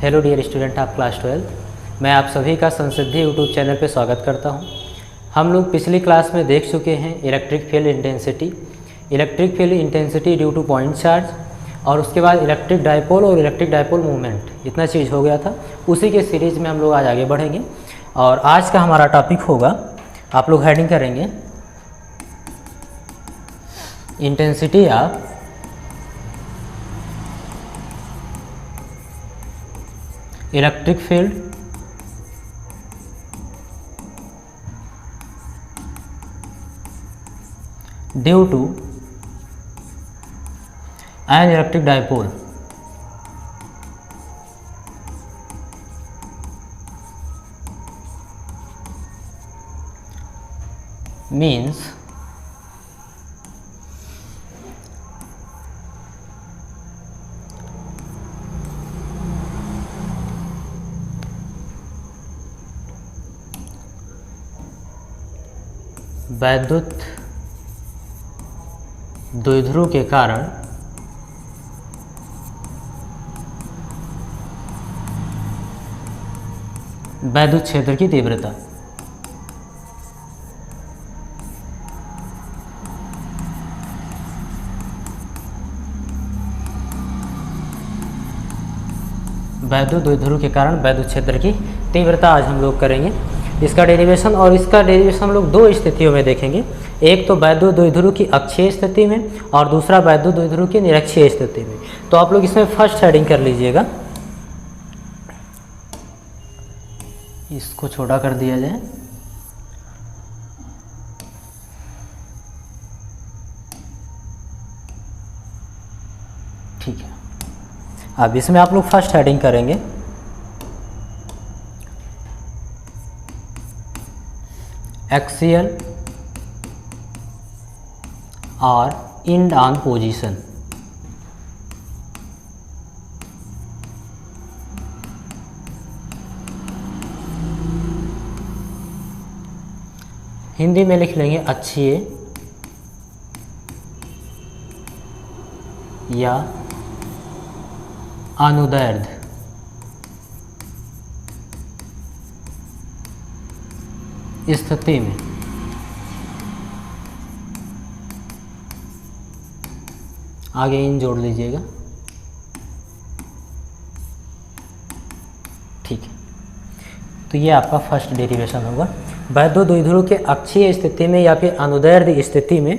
Hello dear student of class 12, मैं आप सभी का संसिद्धि यूट्यूब चैनल पे स्वागत करता हूं। हम लोग पिछली क्लास में देख चुके हैं electric field intensity due two point charge, और उसके बाद इलेक्ट्रिक डायपोल और इलेक्ट्रिक डायपोल मूवमेंट, इतना चीज़ हो गया था। उसी के सीरीज़ में हम लोग आज आगे बढ़ेंगे और आज का हमारा टॉपिक होगा, आप लोग हेडिंग करेंगे intensity of electric field due to an electric dipole means वैद्युत द्विध्रुव के कारण वैद्युत क्षेत्र की तीव्रता। वैद्युत द्विध्रुव के कारण वैद्युत क्षेत्र की तीव्रता आज हम लोग करेंगे। इसका डेरिवेशन, और इसका डेरिवेशन हम लोग दो स्थितियों में देखेंगे। एक तो वैद्युत द्विध्रुव की अक्षीय स्थिति में और दूसरा वैद्युत द्विध्रुव की निरक्षीय स्थिति में। तो आप लोग इसमें फर्स्ट हेडिंग कर लीजिएगा, इसको छोटा कर दिया जाए। ठीक है, अब इसमें आप लोग फर्स्ट हेडिंग करेंगे एक्सियल और इंड ऑन पोजीशन। हिंदी में लिख लेंगे अक्षीय या अनुदैर्ध्य स्थिति में आगे इन जोड़ लीजिएगा। ठीक है, तो ये आपका फर्स्ट डेरिवेशन होगा। वैद्युत द्विध्रुव के अक्षीय स्थिति में या फिर अनुदैर्ध्य स्थिति में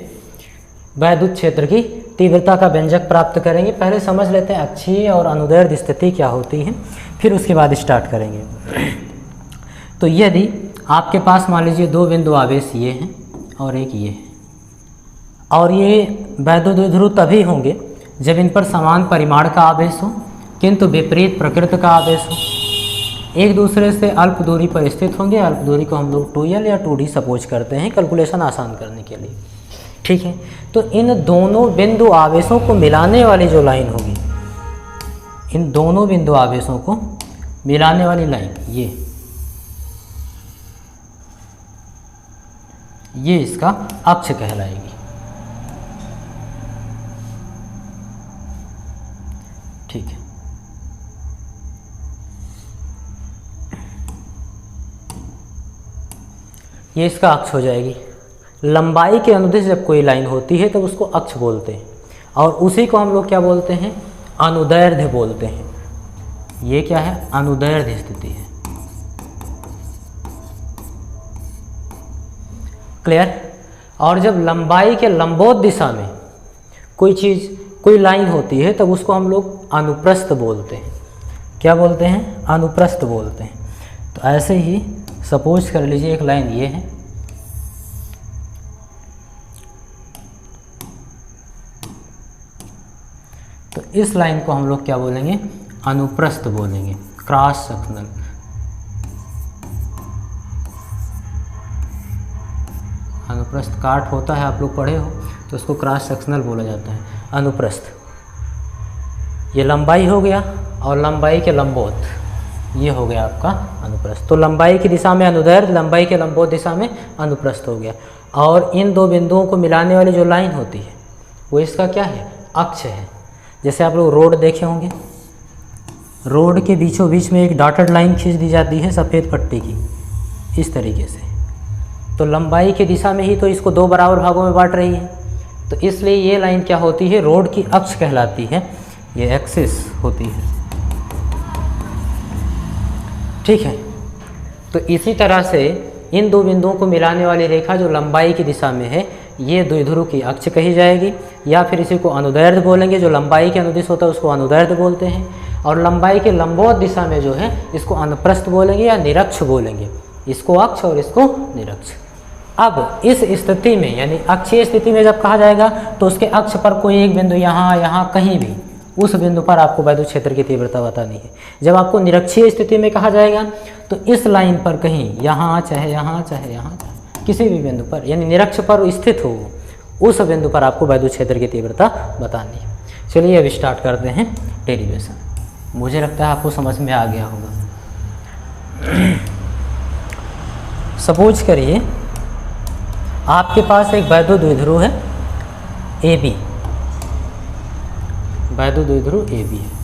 वैद्युत क्षेत्र की तीव्रता का व्यंजक प्राप्त करेंगे। पहले समझ लेते हैं अक्षीय और अनुदैर्ध्य स्थिति क्या होती है, फिर उसके बाद स्टार्ट करेंगे। तो यदि आपके पास मान लीजिए दो बिंदु आवेश ये हैं और एक ये है, और ये वैद्युत द्विध्रुव तभी होंगे जब इन पर समान परिमाण का आवेश हो किंतु विपरीत प्रकृति का आवेश हो। एक दूसरे से अल्प दूरी पर स्थित होंगे। अल्प दूरी को हम लोग 2l या 2d सपोज करते हैं कैलकुलेशन आसान करने के लिए। ठीक है, तो इन दोनों बिंदु आवेशों को मिलाने वाली जो लाइन होगी, इन दोनों बिंदु आवेशों को मिलाने वाली लाइन ये इसका अक्ष कहलाएगी। ठीक है, ये इसका अक्ष हो जाएगी। लंबाई के अनुदिश जब कोई लाइन होती है तो उसको अक्ष बोलते हैं, और उसी को हम लोग क्या बोलते हैं, अनुदैर्ध्य बोलते हैं। ये क्या है, अनुदैर्ध्य स्थिति है। क्लियर। और जब लंबाई के लंबोत दिशा में कोई लाइन होती है तब उसको हम लोग अनुप्रस्थ बोलते हैं। क्या बोलते हैं, अनुप्रस्थ बोलते हैं। तो ऐसे ही सपोज कर लीजिए एक लाइन ये है, तो इस लाइन को हम लोग क्या बोलेंगे, अनुप्रस्थ बोलेंगे, क्रॉस सेक्शनल। अनुप्रस्थ काट होता है, आप लोग पढ़े हो, तो उसको क्रॉस सेक्शनल बोला जाता है, अनुप्रस्थ। ये लंबाई हो गया और लंबाई के लंबोत, ये हो गया आपका अनुप्रस्थ। तो लंबाई की दिशा में अनुदैर्ध्य, लंबाई के लंबोत दिशा में अनुप्रस्थ हो गया। और इन दो बिंदुओं को मिलाने वाली जो लाइन होती है वो इसका क्या है, अक्ष है। जैसे आप लोग रोड देखे होंगे, रोड के बीचों बीच में एक डॉटेड लाइन खींच दी जाती है सफ़ेद पट्टी की, इस तरीके से। तो लंबाई की दिशा में ही तो इसको दो बराबर भागों में बांट रही है, तो इसलिए ये लाइन क्या होती है, रोड की अक्ष कहलाती है, ये एक्सिस होती है। ठीक है, तो इसी तरह से इन दो बिंदुओं को मिलाने वाली रेखा जो लंबाई की दिशा में है, ये द्विध्रुव की अक्ष कही जाएगी, या फिर इसी को अनुदैर्ध्य बोलेंगे। जो लंबाई के अनुदिश होता है उसको अनुदैर्ध्य बोलते हैं, और लंबाई के लंबवत दिशा में जो है इसको अनुप्रस्थ बोलेंगे या निरक्ष बोलेंगे, इसको अक्ष और इसको निरक्ष। अब इस स्थिति में यानी अक्षीय स्थिति में जब कहा जाएगा तो उसके अक्ष पर कोई एक बिंदु यहाँ कहीं भी, उस बिंदु पर आपको वैद्युत क्षेत्र की तीव्रता बतानी है। जब आपको निरक्षीय स्थिति में कहा जाएगा तो इस लाइन पर कहीं यहाँ चाहे यहाँ किसी भी बिंदु पर, यानी निरक्ष पर स्थित हो, उस बिंदु पर आपको वैद्युत क्षेत्र की तीव्रता बतानी है। चलिए अब स्टार्ट करते हैं डेरिवेशन। मुझे लगता है आपको समझ में आ गया होगा। सपोज करिए आपके पास एक वैद्युत द्विध्रुव है AB, वैद्युत द्विध्रुव AB है।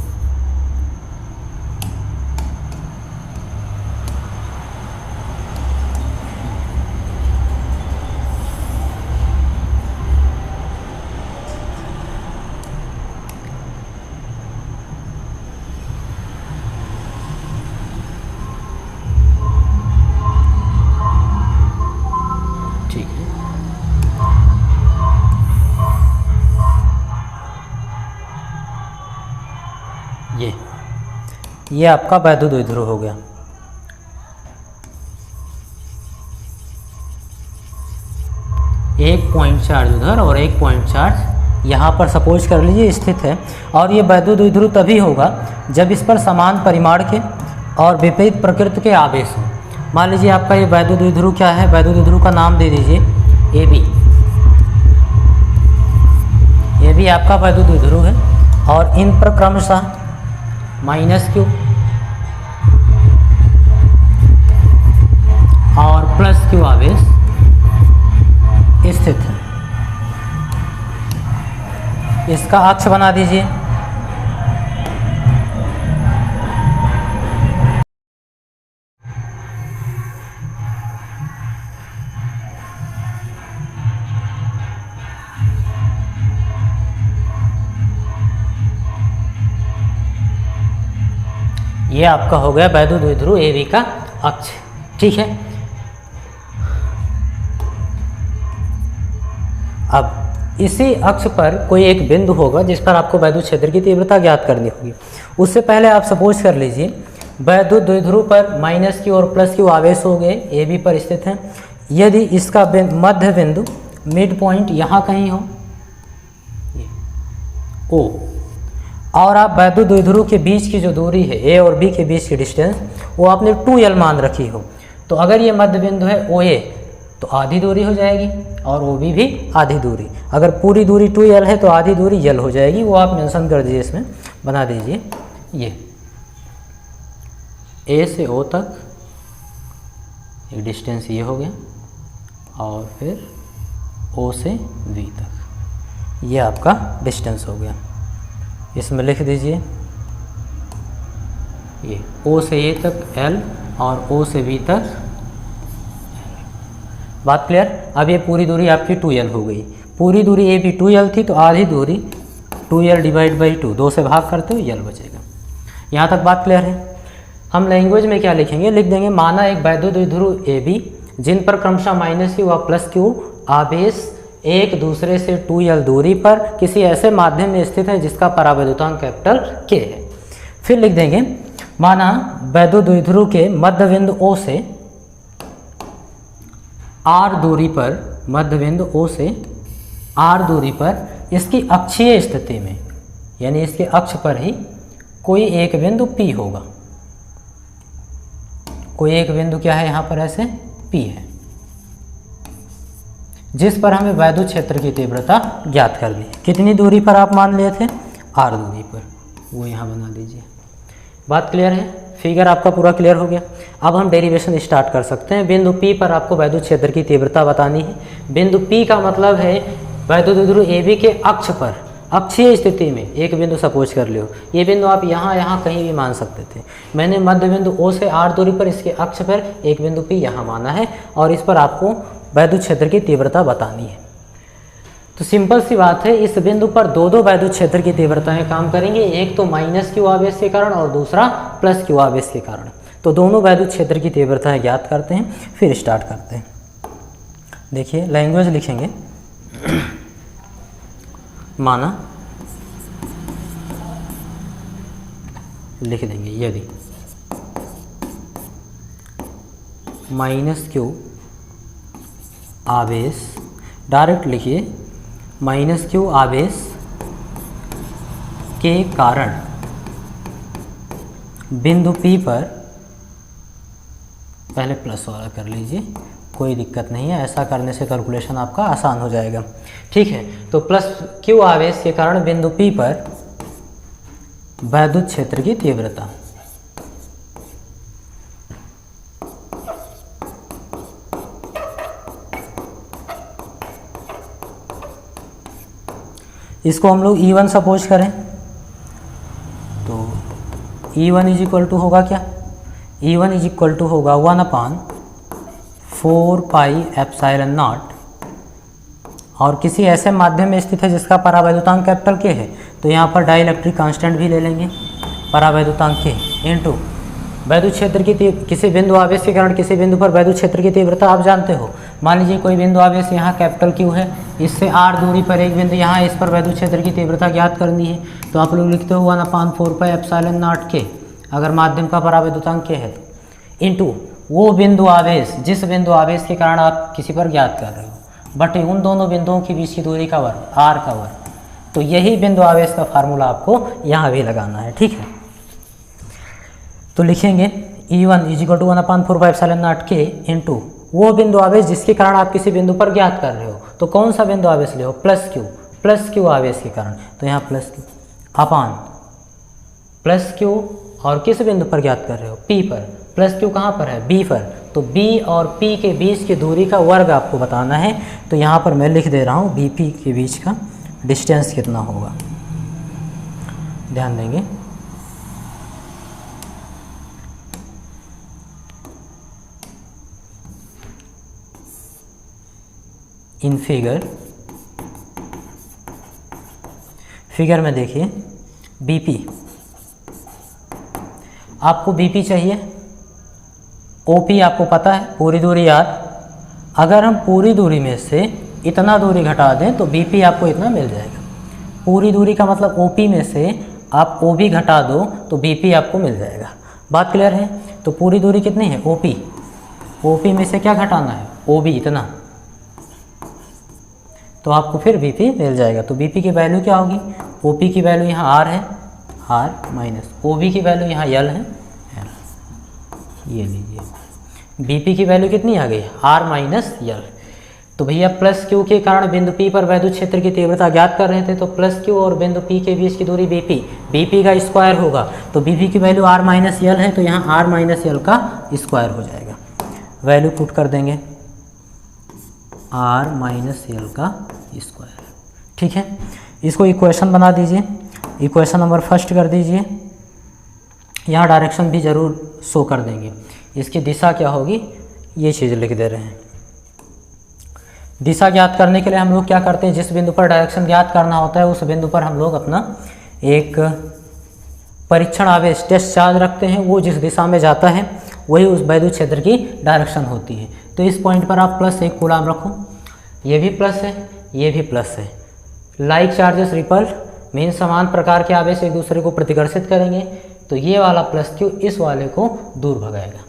ये आपका वैद्युत द्विध्रुव हो गया। एक पॉइंट चार्ज उधर और एक पॉइंट चार्ज यहाँ पर सपोज कर लीजिए स्थित है, और ये वैद्युत द्विध्रुव तभी होगा जब इस पर समान परिमाण के और विपरीत प्रकृति के आवेश हों। मान लीजिए आपका ये वैद्युत द्विध्रुव क्या है, वैद्युत द्विध्रुव का नाम दे दीजिए AB। ये भी आपका वैद्युत द्विध्रुव है, और इन पर क्रमशः -Q और +Q आवेश स्थित है। इसका अक्ष बना दीजिए। ये आपका हो गया वैद्युत द्विध्रुव AB का अक्ष। ठीक है, अब इसी अक्ष पर कोई एक बिंदु होगा जिस पर आपको वैद्युत क्षेत्र की तीव्रता ज्ञात करनी होगी। उससे पहले आप सपोज कर लीजिए वैद्युत द्विध्रुव पर -Q और +Q आवेश हो गए, AB पर स्थित हैं। यदि इसका मध्य बिंदु मिड पॉइंट यहाँ कहीं हो O, और आप वैद्युत द्विध्रुव के बीच की जो दूरी है A और B के बीच की डिस्टेंस वो आपने 2L मान रखी हो, तो अगर ये मध्य बिंदु है OA तो आधी दूरी हो जाएगी, और OB भी आधी दूरी। अगर पूरी दूरी 2L है तो आधी दूरी L हो जाएगी, वो आप मेंशन कर दीजिए, इसमें बना दीजिए। ये A से O तक एक डिस्टेंस ये हो गया, और फिर O से V तक ये आपका डिस्टेंस हो गया। इसमें लिख दीजिए ये O से A तक L और O से V तक। बात क्लियर? अब ये पूरी दूरी आपकी 2L हो गई। पूरी दूरी AB 2L थी, तो आधी दूरी 2L डिवाइड बाई 2, 2 से भाग करते हुए L बचेगा। यहाँ तक बात क्लियर है? हम लैंग्वेज में क्या लिखेंगे, लिख देंगे माना एक वैद्युत द्विध्रुव AB जिन पर क्रमशः -Q व +Q आवेश एक दूसरे से 2L दूरी पर किसी ऐसे माध्यम में स्थित है जिसका परावैद्युतांक K है। फिर लिख देंगे माना वैद्युत द्विध्रुव के मध्य बिंदु O से R दूरी पर, मध्य बिंदु O से R दूरी पर इसकी अक्षीय स्थिति में, यानी इसके अक्ष पर ही कोई एक बिंदु P होगा। कोई एक बिंदु क्या है यहाँ पर, ऐसे P है, जिस पर हमें वैद्युत क्षेत्र की तीव्रता ज्ञात कर दी। कितनी दूरी पर आप मान लिए थे, R दूरी पर, वो यहाँ बना दीजिए। बात क्लियर है? फिगर आपका पूरा क्लियर हो गया। अब हम डेरिवेशन स्टार्ट कर सकते हैं। बिंदु P पर आपको वैद्युत क्षेत्र की तीव्रता बतानी है। बिंदु P का मतलब है वैद्युत द्विध्रुव AB के अक्ष पर अक्षीय स्थिति में एक बिंदु सपोज कर लियो, ये बिंदु आप यहाँ कहीं भी मान सकते थे। मैंने मध्य बिंदु O से r दूरी पर इसके अक्ष पर एक बिंदु P यहाँ माना है और इस पर आपको वैद्युत क्षेत्र की तीव्रता बतानी है। तो सिंपल सी बात है, इस बिंदु पर दो वैद्युत क्षेत्र की तीव्रताएं काम करेंगे, एक तो -q आवेश के कारण और दूसरा +q आवेश के कारण। तो दोनों वैद्युत क्षेत्र की तीव्रताएं ज्ञात करते हैं, फिर स्टार्ट करते हैं। देखिए लैंग्वेज लिखेंगे, माना लिख देंगे यदि -q आवेश, डायरेक्ट लिखिए -q आवेश के कारण बिंदु P पर, पहले प्लस वाला कर लीजिए, कोई दिक्कत नहीं है, ऐसा करने से कैलकुलेशन आपका आसान हो जाएगा। ठीक है, तो +q आवेश के कारण बिंदु P पर वैद्युत क्षेत्र की तीव्रता, इसको हम लोग E1 सपोज करें तो E1 इज इक्वल टू होगा क्या, E1 इज इक्वल टू होगा 1/4πε0। और किसी ऐसे माध्यम में स्थित है जिसका परावैद्युतांक कैपिटल K है, तो यहाँ पर डाइलेक्ट्रिक कांस्टेंट भी ले लेंगे, परावैद्युतांक K इनटू वैद्युत क्षेत्र की किसी बिंदु आवेश के कारण किसी बिंदु पर वैद्युत क्षेत्र की तीव्रता आप जानते हो। मान लीजिए कोई बिंदु आवेश यहाँ कैपिटल Q है, इससे r दूरी पर एक बिंदु यहाँ, इस पर वैद्युत क्षेत्र की तीव्रता ज्ञात करनी है, तो आप लोग लिखते हो 1/4πε0K, अगर माध्यम का परावैद्युतांक K है तो, इंटू वो बिंदु आवेश जिस बिंदु आवेश के कारण आप किसी पर ज्ञात कर रहे हो, बटे उन दोनों बिंदुओं के बीच की दूरी का वर्ग, r का वर्ग। तो यही बिंदु आवेश का फार्मूला आपको यहाँ भी लगाना है। ठीक है, तो लिखेंगे E1 is equal to 1/4πε0K into वो बिंदु आवेश जिसके कारण आप किसी बिंदु पर ज्ञात कर रहे हो। तो कौन सा बिंदु आवेश ले हो, +q आवेश के कारण, तो यहाँ +q अपान +q, और किस बिंदु पर ज्ञात कर रहे हो, P पर। +q कहाँ पर है, B पर, तो B और P के बीच की दूरी का वर्ग आपको बताना है। तो यहाँ पर मैं लिख दे रहा हूँ BP के बीच का डिस्टेंस कितना होगा, ध्यान देंगे। इन फिगर में देखिए BP, आपको BP चाहिए, OP आपको पता है पूरी दूरी R, अगर हम पूरी दूरी में से इतना दूरी घटा दें तो BP आपको इतना मिल जाएगा। पूरी दूरी का मतलब OP में से आप OB घटा दो तो BP आपको मिल जाएगा। बात क्लियर है, तो पूरी दूरी कितनी है, OP में से क्या घटाना है, OB इतना, तो आपको फिर BP मिल जाएगा। तो BP की वैल्यू क्या होगी, OP की वैल्यू यहाँ R है, R माइनस OB की वैल्यू यहाँ L है, ये लीजिए BP की वैल्यू कितनी आ गई, R माइनस L। तो भैया +q के कारण बिंदु P पर वैद्युत क्षेत्र की तीव्रता ज्ञात कर रहे थे, तो +q और बिंदु P के बीच की दूरी BP का स्क्वायर होगा, तो BP की वैल्यू R माइनस L है, तो यहाँ R माइनस L का स्क्वायर हो जाएगा। वैल्यू पुट कर देंगे R माइनस L का स्क्वायर। ठीक है, इसको इक्वेशन बना दीजिए, इक्वेशन नंबर फर्स्ट कर दीजिए, यहाँ डायरेक्शन भी ज़रूर शो कर देंगे। इसकी दिशा क्या होगी, ये चीज़ लिख दे रहे हैं। दिशा ज्ञात करने के लिए हम लोग क्या करते हैं, जिस बिंदु पर डायरेक्शन ज्ञात करना होता है उस बिंदु पर हम लोग अपना एक परीक्षण आवेश टेस्ट चार्ज रखते हैं, वो जिस दिशा में जाता है वही उस वैद्युत क्षेत्र की डायरेक्शन होती है। तो इस पॉइंट पर आप +1 कूलाम रखो, ये भी प्लस है, ये भी प्लस है। लाइक चार्जेस रिपल मीन समान प्रकार के आवेश एक दूसरे को प्रतिकर्षित करेंगे, तो ये वाला +q इस वाले को दूर भगाएगा।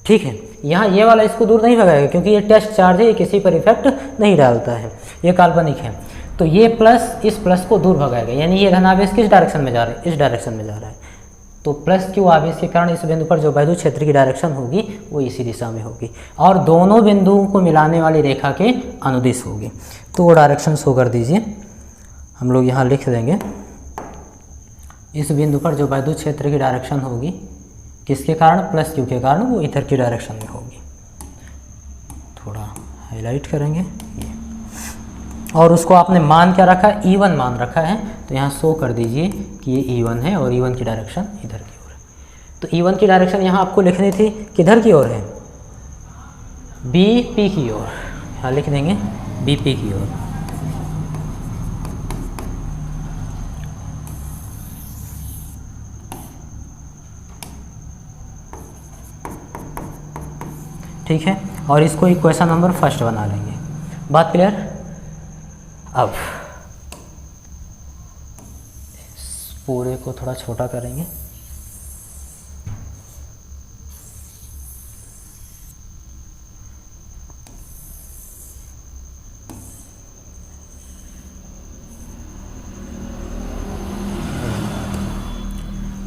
ठीक है, यहाँ ये वाला इसको दूर नहीं भगाएगा क्योंकि ये टेस्ट चार्ज है, ये किसी पर इफेक्ट नहीं डालता है, ये काल्पनिक है। तो ये प्लस इस प्लस को दूर भगाएगा, यानी ये धनावेश किस डायरेक्शन में जा रहा है, इस डायरेक्शन में जा रहा है। तो +q आवेश के कारण इस बिंदु पर जो वैद्युत क्षेत्र की डायरेक्शन होगी वो इसी दिशा में होगी और दोनों बिंदुओं को मिलाने वाली रेखा के अनुदिश होगी। तो वो डायरेक्शन शो कर दीजिए, हम लोग यहाँ लिख देंगे। इस बिंदु पर जो वैद्युत क्षेत्र की डायरेक्शन होगी किसके कारण, +q के कारण, वो इधर की डायरेक्शन में होगी। थोड़ा हाईलाइट करेंगे ये, और उसको आपने मान क्या रखा है, E1 मान रखा है। तो यहाँ शो कर दीजिए कि ये E1 है और E1 की डायरेक्शन इधर की ओर है। तो E1 की डायरेक्शन यहाँ आपको लिखनी थी किधर की ओर है, BP की ओर। यहाँ लिख देंगे BP की ओर। ठीक है, और इसको इक्वेशन नंबर फर्स्ट बना लेंगे। बात क्लियर। अब पूरे को थोड़ा छोटा करेंगे।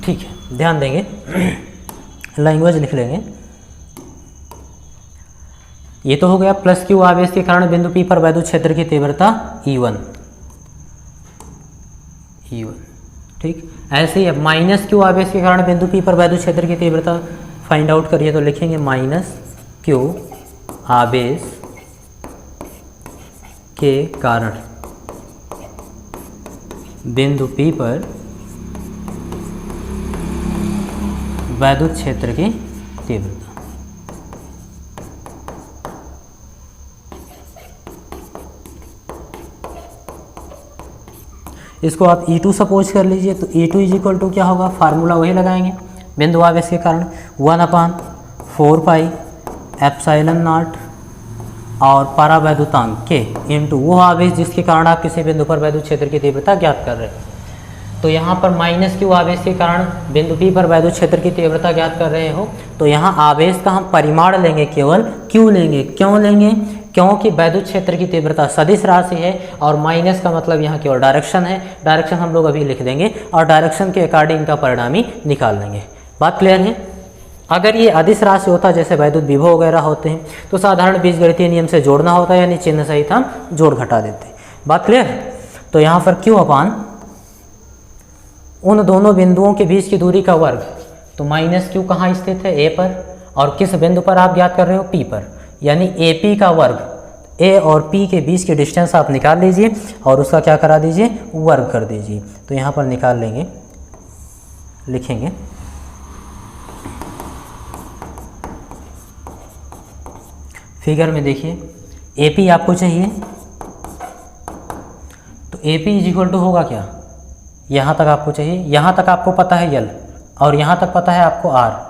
ठीक है, ध्यान देंगे, लैंग्वेज लिख लेंगे। ये तो हो गया प्लस क्यू आवेश के कारण बिंदु P पर वैद्युत क्षेत्र की तीव्रता E1। ठीक, ऐसे ही अब माइनस क्यू आवेश के कारण बिंदु P पर वैद्युत क्षेत्र की तीव्रता फाइंड आउट करिए। तो लिखेंगे माइनस क्यू आवेश के कारण बिंदु P पर वैद्युत क्षेत्र की तीव्रता। इसको आप E2 सपोज कर लीजिए। तो E2 इज इक्वल टू क्या होगा, फार्मूला वही लगाएंगे बिंदु आवेश के कारण 1/4 पाई एप्सिलॉन नॉट और परावैद्युतांक के इंटू वो आवेश जिसके कारण आप किसी बिंदु पर वैद्युत क्षेत्र की तीव्रता ज्ञात कर रहे हैं। तो यहाँ पर माइनस क्यू आवेश के कारण बिंदु P पर वैद्युत क्षेत्र की तीव्रता ज्ञात कर रहे हो। तो यहाँ आवेश का हम परिमाण लेंगे, केवल क्यू लेंगे। क्यों लेंगे, क्योंकि वैद्युत क्षेत्र की तीव्रता सदिश राशि है और माइनस का मतलब यहाँ केवल डायरेक्शन है। डायरेक्शन हम लोग अभी लिख देंगे और डायरेक्शन के अकॉर्डिंग का परिणाम ही निकाल लेंगे। बात क्लियर है। अगर ये अदिश राशि होता, जैसे वैद्युत विभव वगैरह होते हैं, तो साधारण बीजगणितीय नियम से जोड़ना होता है, यानी चिन्ह सहित हम जोड़ घटा देते। बात क्लियर। तो यहाँ पर क्यू अपान उन दोनों बिंदुओं के बीच की दूरी का वर्ग। तो माइनस क्यू कहाँ स्थित है, ए पर, और किस बिंदु पर आप ज्ञात कर रहे हो, पी पर, यानी ए पी का वर्ग। ए और पी के बीच के डिस्टेंस आप निकाल लीजिए और उसका क्या करा दीजिए, वर्ग कर दीजिए। तो यहाँ पर निकाल लेंगे, लिखेंगे फिगर में देखिए ए पी आपको चाहिए। तो A P is equal to होगा क्या, यहाँ तक आपको चाहिए, यहाँ तक आपको पता है यल और यहाँ तक पता है आपको आर।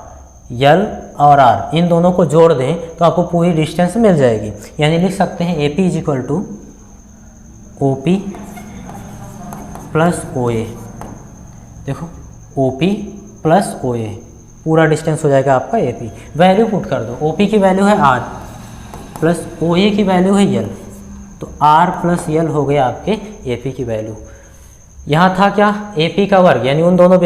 यल और आर इन दोनों को जोड़ दें तो आपको पूरी डिस्टेंस मिल जाएगी। यानी लिख सकते हैं A P is equal to O P plus O A. देखो ओ पी प्लस ओ ए, पूरा डिस्टेंस हो जाएगा आपका ए पी। वैल्यू पुट कर दो, ओ पी की वैल्यू है आर प्लस ओ ए की वैल्यू है यल। तो आर प्लस यल हो गया आपके ए पी की वैल्यू। यहाँ था क्या, ए पी का वर्ग, यानी उन दोनों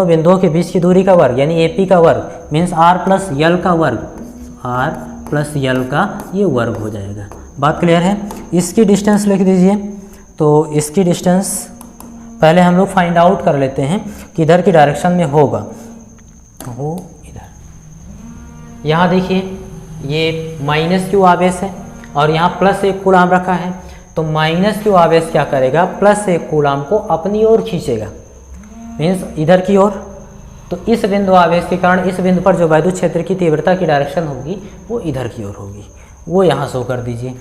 बिंदुओं के बीच की दूरी का वर्ग, यानी ए पी का वर्ग मीन्स आर प्लस यल का वर्ग। आर प्लस यल का ये वर्ग हो जाएगा। बात क्लियर है। इसकी डिस्टेंस लिख दीजिए। तो इसकी डिस्टेंस पहले हम लोग फाइंड आउट कर लेते हैं कि इधर की डायरेक्शन में होगा, वो इधर। यहाँ देखिए ये माइनस क्यू आवेश है और यहाँ प्लस एक कूलाम रखा है। तो माइनस क्यू आवेश क्या करेगा, प्लस एक कूलाम को अपनी ओर खींचेगा, मीन्स इधर की ओर। तो इस बिंदु आवेश के कारण इस बिंदु पर जो वैद्युत क्षेत्र की तीव्रता की डायरेक्शन होगी वो इधर की ओर होगी। वो यहाँ शो कर दीजिए,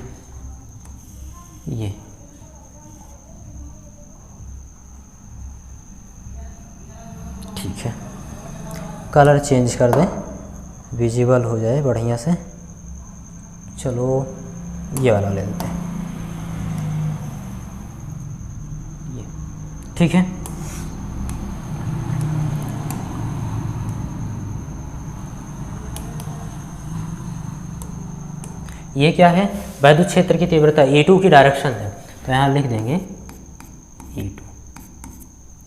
ये ठीक है। कलर चेंज कर दें, विजिबल हो जाए बढ़िया से। चलो ये वाला ले लेते हैं, ये ठीक है। ये क्या है, वैद्युत क्षेत्र की तीव्रता E2 की डायरेक्शन है। तो यहाँ लिख देंगे E2,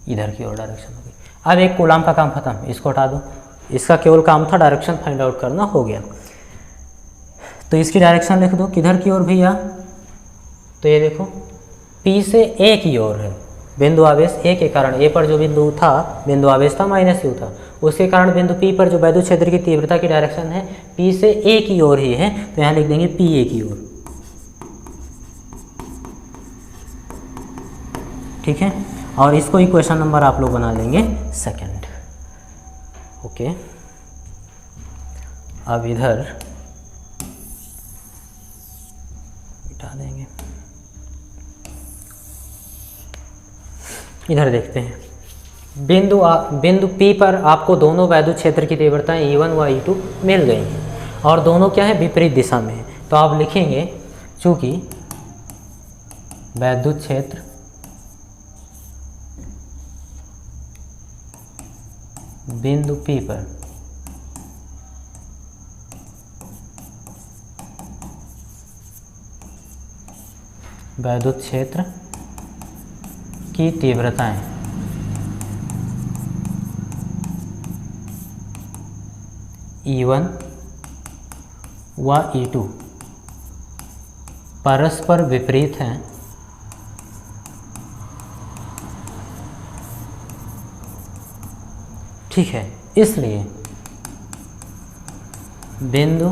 इधर की ओर डायरेक्शन होगी। अब एक कूलाम का काम खत्म, इसको हटा दो। इसका केवल काम था डायरेक्शन फाइंड आउट करना, हो गया। तो इसकी डायरेक्शन लिख दो, किधर की ओर भैया। तो ये देखो P से A की ओर है। बिंदु आवेश A के कारण, A पर जो बिंदु था, बिंदु आवेश था माइनस U था, उसके कारण बिंदु P पर जो वैद्युत क्षेत्र की तीव्रता की डायरेक्शन है P से A की ओर ही है। तो यहाँ लिख देंगे PA की ओर। ठीक है। और इसको इक्वेशन नंबर आप लोग बना लेंगे सेकंड। ओके, अब इधर बिठा देंगे, इधर देखते हैं। बिंदु P पर आपको दोनों वैद्युत क्षेत्र की तीव्रताएं E1 व E2 मिल गई हैं और दोनों क्या है, विपरीत दिशा में है। तो आप लिखेंगे चूंकि वैद्युत क्षेत्र बिंदु P पर वैद्युत क्षेत्र की तीव्रताएं E1 व E2 परस्पर विपरीत हैं, ठीक है। इसलिए बिंदु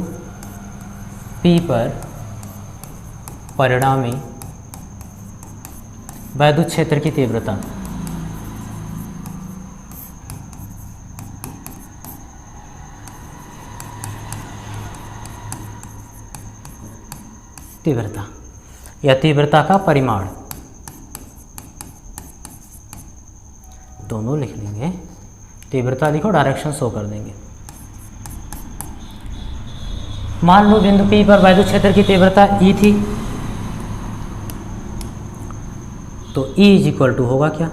P पर परिणामी वैद्युत क्षेत्र की तीव्रता या तीव्रता का परिमाण, दोनों लिख लेंगे। तीव्रता लिखो, डायरेक्शन शो कर देंगे। मान लो बिंदु P पर वैद्युत क्षेत्र की तीव्रता E थी, तो E इज इक्वल टू होगा क्या,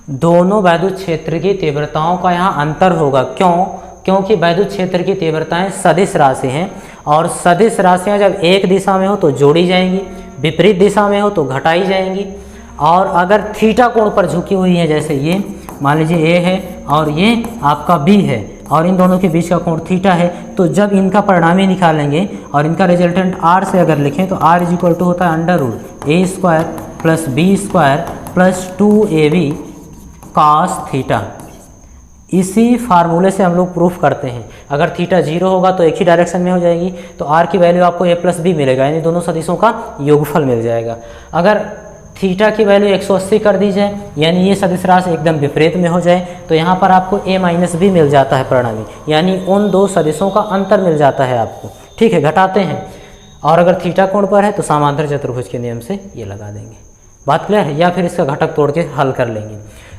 दोनों वैद्युत क्षेत्र की तीव्रताओं का यहाँ अंतर होगा। क्यों? क्योंकि वैद्युत क्षेत्र की तीव्रताएं सदिश राशि हैं और सदिश राशियाँ जब एक दिशा में हो तो जोड़ी जाएंगी, विपरीत दिशा में हो तो घटाई जाएंगी। और अगर थीटा कोण पर झुकी हुई है, जैसे ये मान लीजिए ए है और ये आपका बी है और इन दोनों के बीच का कोण थीटा है, तो जब इनका परिणामी निकालेंगे और इनका रिजल्टेंट आर से अगर लिखें तो आर इज इक्वल टू होता है under root A square plus B square plus 2ab cos theta. इसी फार्मूले से हम लोग प्रूफ करते हैं। अगर थीटा 0 होगा तो एक ही डायरेक्शन में हो जाएगी, तो आर की वैल्यू आपको a प्लस बी मिलेगा, यानी दोनों सदिशों का योगफल मिल जाएगा। अगर थीटा की वैल्यू 180 कर दी जाए, यानी ये सदिश राशि एकदम विपरीत में हो जाए, तो यहाँ पर आपको a माइनस बी मिल जाता है परिणामी, यानी उन दो सदिशों का अंतर मिल जाता है आपको, ठीक है। घटाते हैं, और अगर थीटा कोण पर है तो समांतर चतुर्भुज के नियम से ये लगा देंगे। बात क्लियर है? या फिर इसका घटक तोड़ के हल कर लेंगे।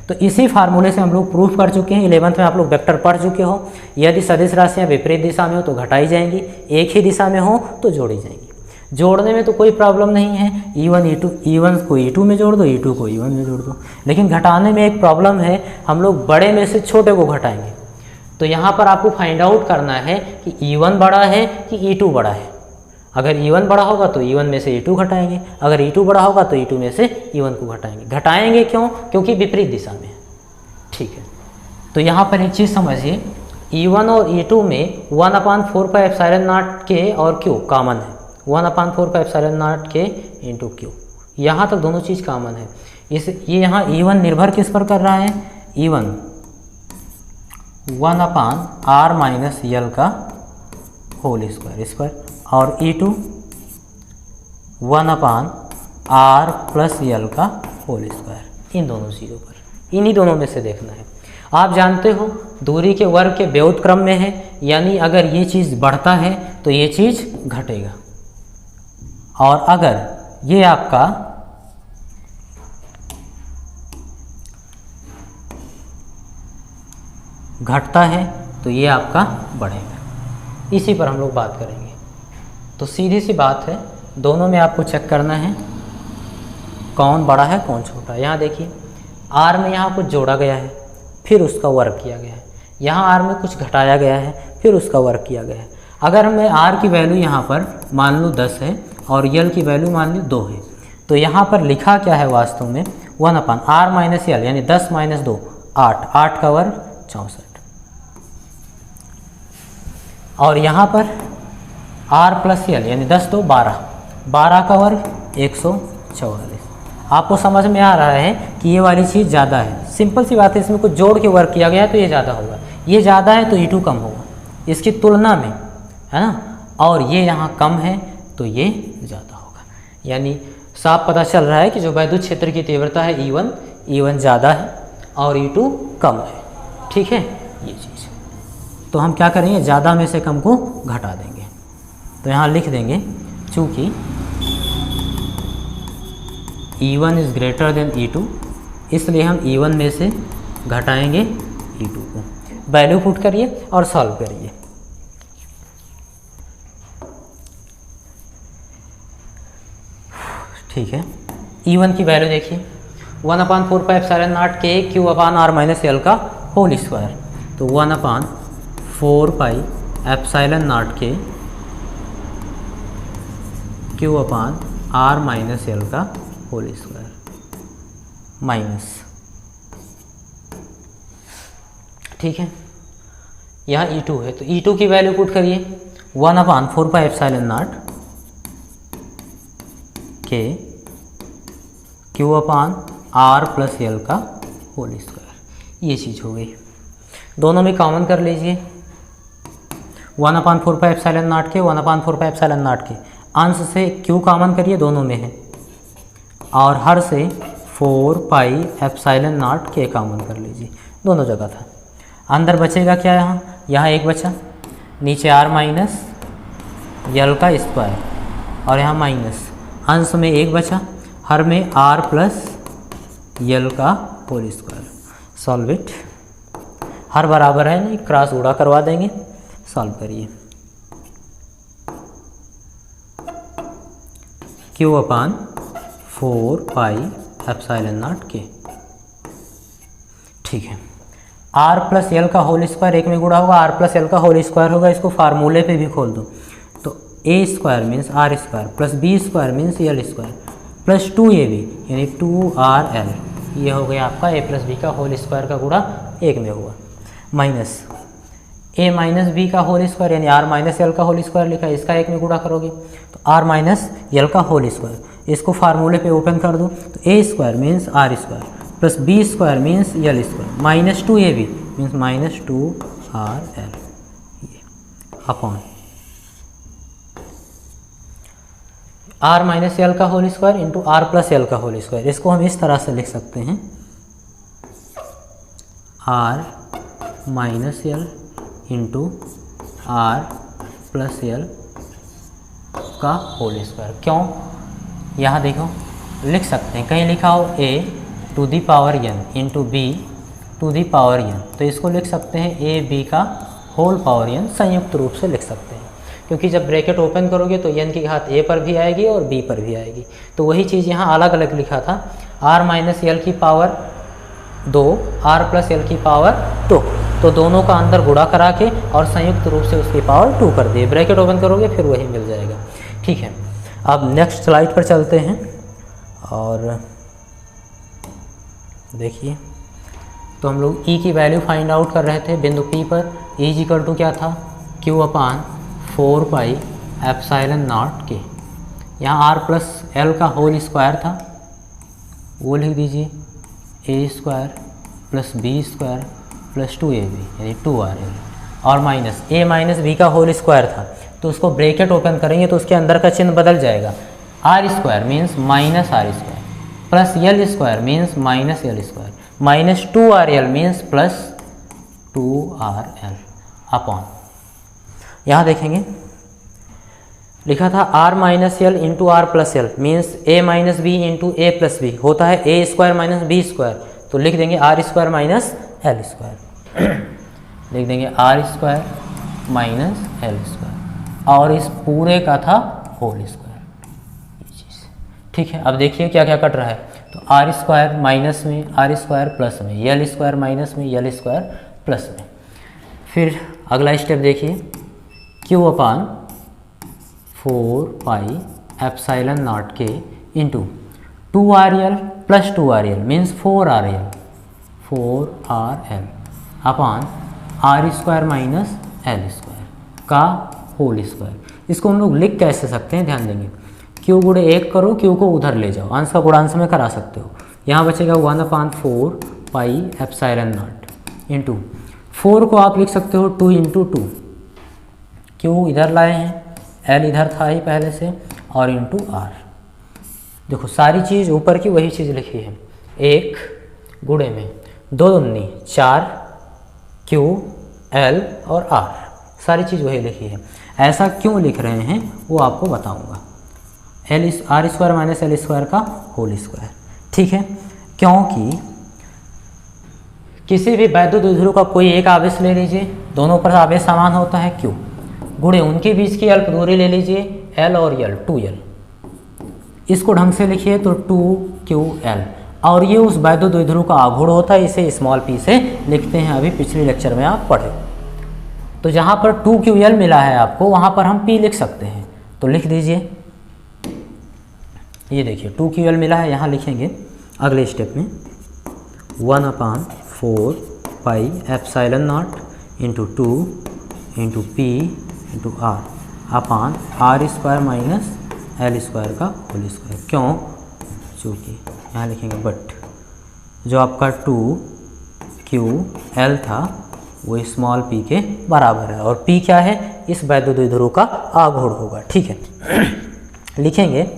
तो इसी फार्मूले से हम लोग प्रूफ कर चुके हैं। 11th में आप लोग वेक्टर पढ़ चुके हो। यदि सदिश राशियाँ विपरीत दिशा में हो तो घटाई जाएंगी, एक ही दिशा में हो तो जोड़ी जाएंगी। जोड़ने में तो कोई प्रॉब्लम नहीं है, E1 को E2 में जोड़ दो, E2 को E1 में जोड़ दो। लेकिन घटाने में एक प्रॉब्लम है, हम लोग बड़े में से छोटे को घटाएंगे। तो यहाँ पर आपको फाइंड आउट करना है कि E1 बड़ा है कि E2 बड़ा है। अगर E1 बड़ा होगा तो E1 में से E2 घटाएंगे, अगर E2 बड़ा होगा तो E2 में से E1 को घटाएंगे। घटाएंगे क्यों? क्योंकि विपरीत दिशा में है, ठीक है। तो यहाँ पर एक चीज़ समझिए, E1 और E2 में 1/4πε0 के और Q कॉमन है, 1/4πε0 के इंटू Q, यहाँ तक दोनों चीज़ कॉमन है। ये यहाँ E1 निर्भर किस पर कर रहा है? E1 1/r - l का होल स्क्वायर इस पर, और E2 1/r + l का होल स्क्वायर, इन दोनों चीज़ों पर, इन्हीं दोनों में से देखना है। आप जानते हो दूरी के वर्ग के व्युत्क्रम क्रम में है, यानी अगर ये चीज़ बढ़ता है तो ये चीज़ घटेगा, और अगर ये आपका घटता है तो ये आपका बढ़ेगा। इसी पर हम लोग बात करेंगे। तो सीधी सी बात है, दोनों में आपको चेक करना है कौन बड़ा है कौन छोटा है। यहाँ देखिए आर में यहाँ कुछ जोड़ा गया है, फिर उसका वर्ग किया गया है। यहाँ आर में कुछ घटाया गया है, फिर उसका वर्ग किया गया है। अगर मैं आर की वैल्यू यहाँ पर मान लूँ 10 है और यल की वैल्यू मान ली 2 है, तो यहाँ पर लिखा क्या है वास्तव में 1/r - l, यानी 10 - 2 8, 8 का वर्ग 64, और यहाँ पर r + l यानी 10 2 12, 12 का वर्ग 144। आपको समझ में आ रहा है कि ये वाली चीज़ ज़्यादा है। सिंपल सी बात है, इसमें कुछ जोड़ के वर्क किया गया है तो ये ज़्यादा होगा, ये ज़्यादा है तो E2 कम होगा इसकी तुलना में, है ना। और ये यहाँ कम है तो ये ज़्यादा होगा। यानी साफ पता चल रहा है कि जो वैद्युत क्षेत्र की तीव्रता है E1 ज़्यादा है और E2 कम है। ठीक है, ये चीज़। तो हम क्या करेंगे, ज़्यादा में से कम को घटा देंगे। तो यहाँ लिख देंगे चूँकि E1 is greater than E2, इसलिए हम E1 में से घटाएंगे E2 को। वैल्यू पुट करिए और सॉल्व करिए। ठीक है, E1 की वैल्यू देखिए 1/4πε0 K Q/R - L का होल स्क्वायर। तो 1/4πε0 K Q/R - L का होल स्क्वायर माइनस, ठीक है। यहाँ E2 है तो E2 की वैल्यू पुट करिए 1/4πε0 K Q/R+L का होल स्क्वायर। ये चीज़ हो गई। दोनों में कॉमन कर लीजिए 1/4πε0 K 1/4πε0 K, अंश से Q कॉमन करिए, दोनों में है, और हर से 4πε0 K कॉमन कर लीजिए, दोनों जगह था। अंदर बचेगा क्या, यहाँ एक बचा, नीचे R माइनस L का स्क्वायर और यहाँ माइनस, अंश में एक बचा, हर में R प्लस L का होल स्क्वायर। Solve it. हर बराबर है नहीं, क्रॉस गुणा करवा देंगे। सॉल्व करिए। Q/4πε0 K, ठीक है। R प्लस L का होल स्क्वायर एक में गुणा होगा, R प्लस L का होल स्क्वायर होगा। इसको फार्मूले पे भी खोल दो तो A square means R square plus B square means L square plus 2AB यानी 2RL, ये हो गया आपका A प्लस B का होल स्क्वायर का गुणा एक में हुआ, माइनस A माइनस B का होल स्क्वायर यानी R माइनस L का होल स्क्वायर लिखा है, इसका एक में गुणा करोगे तो R माइनस L का होल स्क्वायर। इसको फार्मूले पे ओपन कर दो तो A square means R square plus B square means L square minus 2AB means minus 2RL upon R minus L का whole square into R plus L का whole square. इसको हम इस तरह से लिख सकते हैं R minus L into R plus L का होल स्क्वायर। क्यों, यहाँ देखो लिख सकते हैं, कहीं लिखा हो A to the power n into B to the power n, तो इसको लिख सकते हैं A B का होल पावर n, संयुक्त रूप से लिख सकते हैं, क्योंकि जब ब्रैकेट ओपन करोगे तो n की घात A पर भी आएगी और B पर भी आएगी। तो वही चीज़ यहाँ अलग अलग लिखा था, R माइनस L की पावर 2 R प्लस L की पावर 2, तो दोनों का अंदर गुणा करा के और संयुक्त रूप से उसकी पावर 2 कर दिए। ब्रैकेट ओपन करोगे फिर वही मिल जाएगा। ठीक है, अब नेक्स्ट स्लाइड पर चलते हैं और देखिए, तो हम लोग E की वैल्यू फाइंड आउट कर रहे थे बिंदु P पर। E इक्वल टू क्या था, Q/4πε0 K। यहाँ R प्लस L का होल स्क्वायर था, वो लिख दीजिए A square plus B square plus 2AB यानी 2RL, और माइनस A माइनस B का होल स्क्वायर था, तो उसको ब्रैकेट ओपन करेंगे तो उसके अंदर का चिन्ह बदल जाएगा। R square means minus R square plus L square means minus L square minus 2RL means plus 2RL upon, यहाँ देखेंगे लिखा था R minus L into R plus L means A minus B into A plus B होता है A square minus B square, तो लिख देंगे R square minus L square लिख देंगे R square minus L square, और इस पूरे का था होल स्क्वायर, ये चीज़। ठीक है, अब देखिए क्या क्या कट रहा है, तो R स्क्वायर माइनस में R स्क्वायर प्लस में L स्क्वायर माइनस में L स्क्वायर प्लस में। फिर अगला स्टेप देखिए, Q/4πε0 K into 2RL plus 2RL means 4RL upon R square minus L square का होल स्क्वायर। इसको हम लोग लिख कैसे सकते हैं, ध्यान देंगे क्यू गुणे 1 करो, क्यू को उधर ले जाओ, अंश का गुणांश में करा सकते हो। यहाँ बचेगा 1/4 पाई एप्सिलॉन नॉट इंटू 4 को आप लिख सकते हो 2 इंटू 2, क्यू इधर लाए हैं, एल इधर था ही पहले से, और इंटू आर। देखो सारी चीज़ ऊपर की वही चीज़ लिखी है, 1 गुणे में 2 दूनी 4 क्यू एल और आर, सारी चीज़ वही लिखी है। ऐसा क्यों लिख रहे हैं वो आपको बताऊंगा, L R square minus L square का होल स्क्वायर, ठीक है। क्योंकि किसी भी वैद्युत द्विध्रुव का कोई एक आवेश ले लीजिए, दोनों पर आवेश समान होता है क्यू, गुणे उनके बीच की अल्प दूरी ले लीजिए एल और एल, 2l, इसको ढंग से लिखिए तो 2ql, और ये उस वैद्युत द्विध्रुव का आघूर्ण होता है, इसे स्मॉल p से लिखते हैं, अभी पिछले लेक्चर में आप पढ़े। तो जहाँ पर 2ql मिला है आपको, वहाँ पर हम p लिख सकते हैं, तो लिख दीजिए। ये देखिए 2ql मिला है, यहाँ लिखेंगे अगले स्टेप में 1/4 pi epsilon naught into 2 into p into R upon R square minus L square का होल स्क्वायर। क्यों? चूँकि यहाँ लिखेंगे बट जो आपका 2ql था वो स्मॉल p के बराबर है, और p क्या है, इस वैद्युत द्विध्रुव का आघूर्ण होगा, ठीक है। लिखेंगे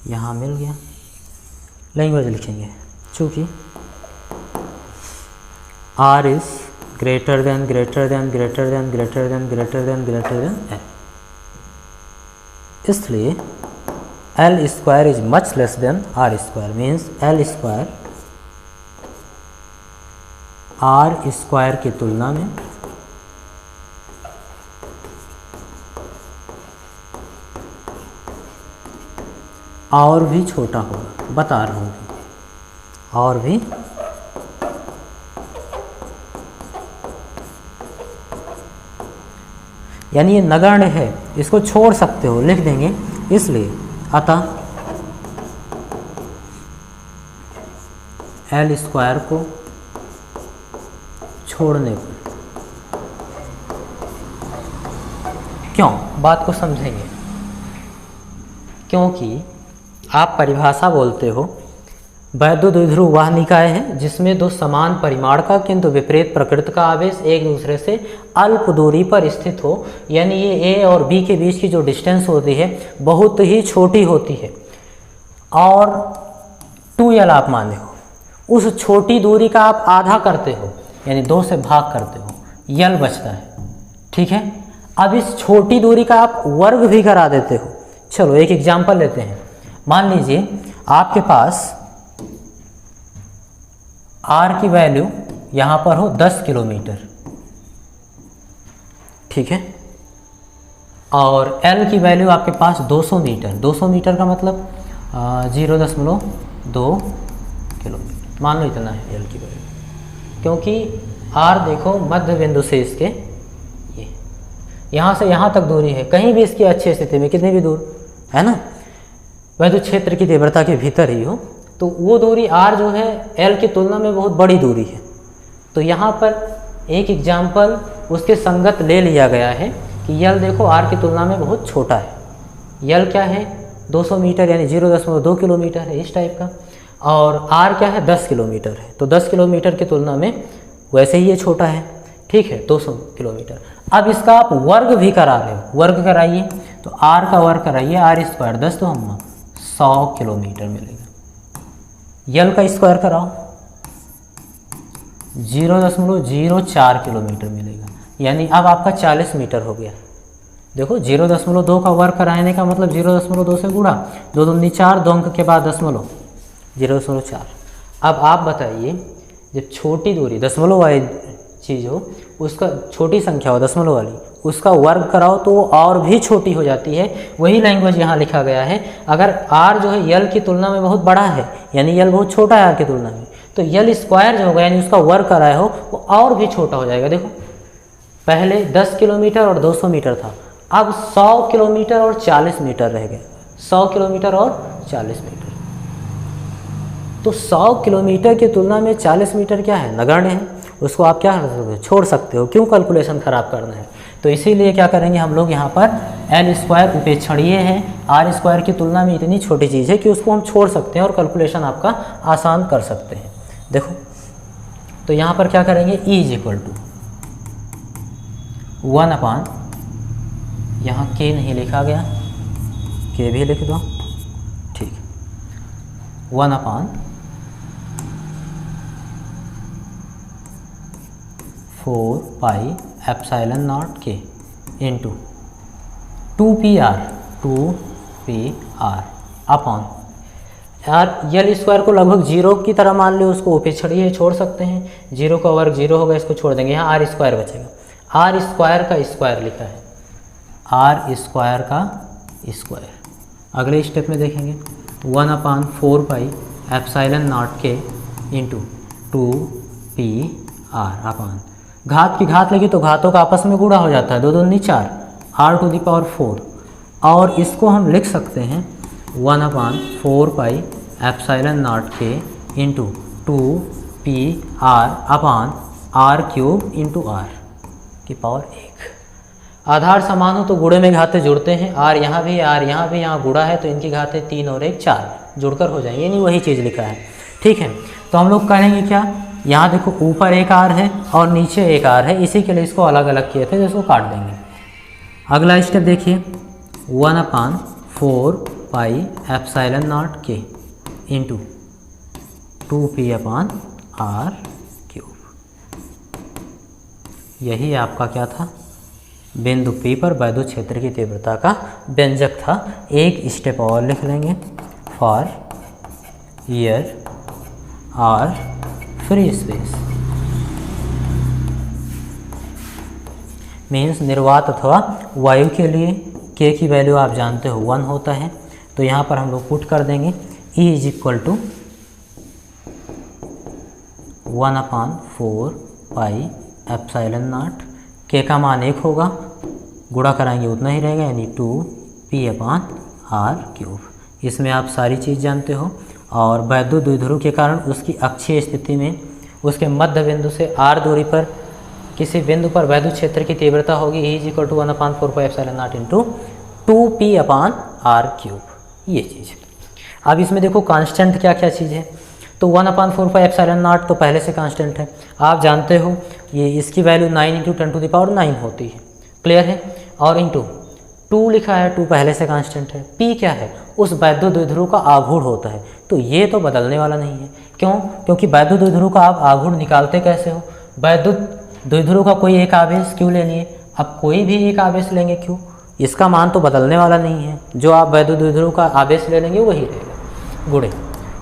यहाँ मिल गया, लैंग्वेज लिखेंगे, चूँकि R is greater than L, इसलिए L square is much less than R square, means L square R square की तुलना में और भी छोटा होगा, बता रहा हूँ, और भी यानी ये नगण्य है, इसको छोड़ सकते हो, लिख देंगे, इसलिए अतः एल स्क्वायर को छोड़ने पर, क्यों, बात को समझेंगे, क्योंकि आप परिभाषा बोलते हो वैद्युत द्विध्रुव वह निकाय है जिसमें दो समान परिमाण का किंतु विपरीत प्रकृति का आवेश एक दूसरे से अल्प दूरी पर स्थित हो, यानी ये ए और बी के बीच की जो डिस्टेंस होती है बहुत ही छोटी होती है, और 2l आप माने हो, उस छोटी दूरी का आप आधा करते हो, यानी 2 से भाग करते हो, यल बचता है, ठीक है। अब इस छोटी दूरी का आप वर्ग भी करा देते हो। चलो एक एग्जाम्पल लेते हैं, मान लीजिए आपके पास R की वैल्यू यहाँ पर हो 10 किलोमीटर, ठीक है, और L की वैल्यू आपके पास 200 मीटर, 200 मीटर का मतलब 0.2 किलोमीटर, मान लो इतना है L की वैल्यू, क्योंकि R देखो मध्य बिंदु से इसके ये यहाँ से यहाँ तक दूरी है, कहीं भी इसकी अच्छी स्थिति में कितनी भी दूर है ना, वैद्युत क्षेत्र की तीव्रता के भीतर ही हो, तो वो दूरी R जो है L की तुलना में बहुत बड़ी दूरी है। तो यहाँ पर एक एग्जाम्पल उसके संगत ले लिया गया है कि L देखो R की तुलना में बहुत छोटा है, L क्या है 200 मीटर यानी 0.2 किलोमीटर है इस टाइप का, और R क्या है 10 किलोमीटर है, तो 10 किलोमीटर की तुलना में वैसे ही ये छोटा है, ठीक है 200 किलोमीटर। अब इसका आप वर्ग भी करा रहे हो, वर्ग कराइए, तो R का वर्ग कराइए, R स्क्वायर 10 तो हम 100 किलोमीटर मिलेगा, L का स्क्वायर कराओ 0.04 किलोमीटर मिलेगा, यानी अब आपका 40 मीटर हो गया। देखो 0.2 का वर्ग कराने का मतलब 0.2 से गुणा, 2 दूनी 4, 2 अंक के बाद दशमलव 0.4। अब आप बताइए जब छोटी दूरी दशमलव वाली चीज़ हो, उसका छोटी संख्या हो दशमलव वाली, उसका वर्ग कराओ तो वो और भी छोटी हो जाती है। वही लैंग्वेज यहाँ लिखा गया है, अगर R जो है L की तुलना में बहुत बड़ा है, यानी L बहुत छोटा है R की तुलना में, तो L स्क्वायर जो होगा यानी उसका वर्ग कराए हो वो और भी छोटा हो जाएगा। देखो पहले 10 किलोमीटर और 200 मीटर था, अब 100 किलोमीटर और 40 मीटर रह गए, 100 किलोमीटर और 40 मीटर। तो 100 किलोमीटर की तुलना में 40 मीटर क्या है, नगण्य है, उसको आप क्या कर सकते हो, छोड़ सकते हो, क्यों कैलकुलेशन खराब करना है। तो इसीलिए क्या करेंगे हम लोग यहाँ पर एल स्क्वायर उपेक्षणीय है, आर स्क्वायर की तुलना में इतनी छोटी चीज़ है कि उसको हम छोड़ सकते हैं और कैलकुलेशन आपका आसान कर सकते हैं। देखो तो यहाँ पर क्या करेंगे, E इज इक्वल टू 1 अपान, यहाँ के नहीं लिखा गया, के भी लिख दो, ठीक, 1 अपान 4 पाई एप्सिलॉन नॉट के इंटू 2pr अपॉन यार यल स्क्वायर को लगभग जीरो की तरह मान लो, उसको उपेक्षणीय छोड़ सकते हैं, जीरो का वर्ग जीरो होगा, इसको छोड़ देंगे, यहाँ आर स्क्वायर बचेगा, आर स्क्वायर का स्क्वायर लिखा है, आर स्क्वायर का स्क्वायर। अगले स्टेप में देखेंगे 1 अपान 4 पाई एप्सिलॉन नॉट के इंटू 2pr अपॉन, घात की घात लगी तो घातों का आपस में गुणा हो जाता है, 2 दूनी 4, r टू द पावर 4, और इसको हम लिख सकते हैं 1 अपान 4 पाई एप्सिलॉन नॉट के इंटू 2pr अपान r क्यूब इंटू r की पावर 1। आधार समान हो तो गुणे में घाते जुड़ते हैं, r यहाँ भी यहाँ गुणा है तो इनकी घाते 3 और 1 4 जुड़कर हो जाएंगे, यानी वही चीज़ लिखा है, ठीक है। तो हम लोग करेंगे क्या, यहाँ देखो ऊपर एक r है और नीचे एक r है, इसी के लिए इसको अलग अलग किए थे, तो इसको काट देंगे। अगला स्टेप देखिए 1 अपान 4 पाई एप्सिलॉन नॉट के into 2p upon r cube. यही आपका क्या था, बिंदु P पर वैद्युत क्षेत्र की तीव्रता का व्यंजक था। एक स्टेप और लिख लेंगे, for air or free space means निर्वात अथवा वायु के लिए के की वैल्यू आप जानते हो 1 होता है, तो यहाँ पर हम लोग पुट कर देंगे E is equal to 1 upon 4 pi epsilon naught, के का मान 1 होगा, गुणा कराएंगे उतना ही रहेगा, यानी 2p अपान r क्यूब। इसमें आप सारी चीज़ जानते हो, और वैद्युत द्विध्रुव के कारण उसकी अक्षीय स्थिति में उसके मध्य बिंदु से r दूरी पर किसी बिंदु पर वैद्युत क्षेत्र की तीव्रता होगी E is equal to 1 upon 4 pi epsilon naught into 2p upon r cube, ये चीज़। अब इसमें देखो कांस्टेंट क्या क्या चीज़ है, तो 1 अपान 4 पाई एप्सिलॉन नॉट तो पहले से कांस्टेंट है, आप जानते हो ये इसकी value 9 into 10 to the power 9 होती है, क्लियर है, और इंटू 2 लिखा है, 2 पहले से कांस्टेंट है, p क्या है, उस वैद्युत द्विध्रुव का आघूर्ण होता है, तो ये तो बदलने वाला नहीं है। क्यों, क्योंकि वैद्युत द्विध्रुव का आप आघूर्ण निकालते कैसे हो, वैद्युत द्विध्रुव का कोई एक आवेश क्यों लेनी है, अब कोई भी एक आवेश लेंगे क्यों, इसका मान तो बदलने वाला नहीं है, जो आप वैद्युत द्विध्रुव का आवेश ले लेंगे वही रहेगा, गुणे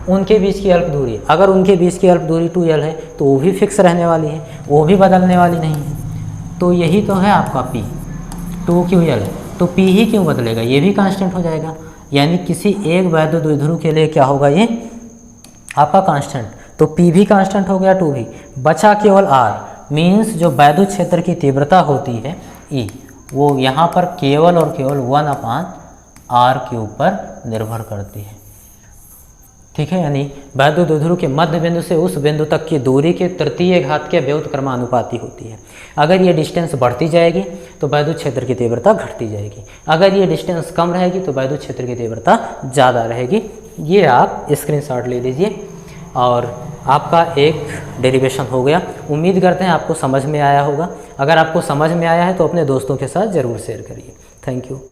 उनके बीच की अल्प दूरी, अगर उनके बीच की अल्प दूरी 2l है तो वो भी फिक्स रहने वाली है, वो भी बदलने वाली नहीं है, तो यही तो है आपका p, 2ql है, तो p ही क्यों बदलेगा, ये भी कांस्टेंट हो जाएगा, यानी किसी एक वैद्युत द्विध्रुव के लिए क्या होगा, ये आपका कांस्टेंट, तो p भी कांस्टेंट हो गया, 2 भी बचा, केवल r मीन्स जो वैद्युत क्षेत्र की तीव्रता होती है E, वो यहाँ पर केवल और केवल 1 अपान r क्यूब पर निर्भर करती है, ठीक है। यानी वैद्युत द्विध्रुव के मध्य बिंदु से उस बिंदु तक की दूरी के तृतीय घात के व्युत्क्रमानुपाती होती है। अगर ये डिस्टेंस बढ़ती जाएगी तो वैद्युत क्षेत्र की तीव्रता घटती जाएगी, अगर ये डिस्टेंस कम रहेगी तो वैद्युत क्षेत्र की तीव्रता ज़्यादा रहेगी। ये आप स्क्रीनशॉट ले लीजिए, और आपका एक डेरिवेशन हो गया। उम्मीद करते हैं आपको समझ में आया होगा। अगर आपको समझ में आया है तो अपने दोस्तों के साथ ज़रूर शेयर करिए। Thank you.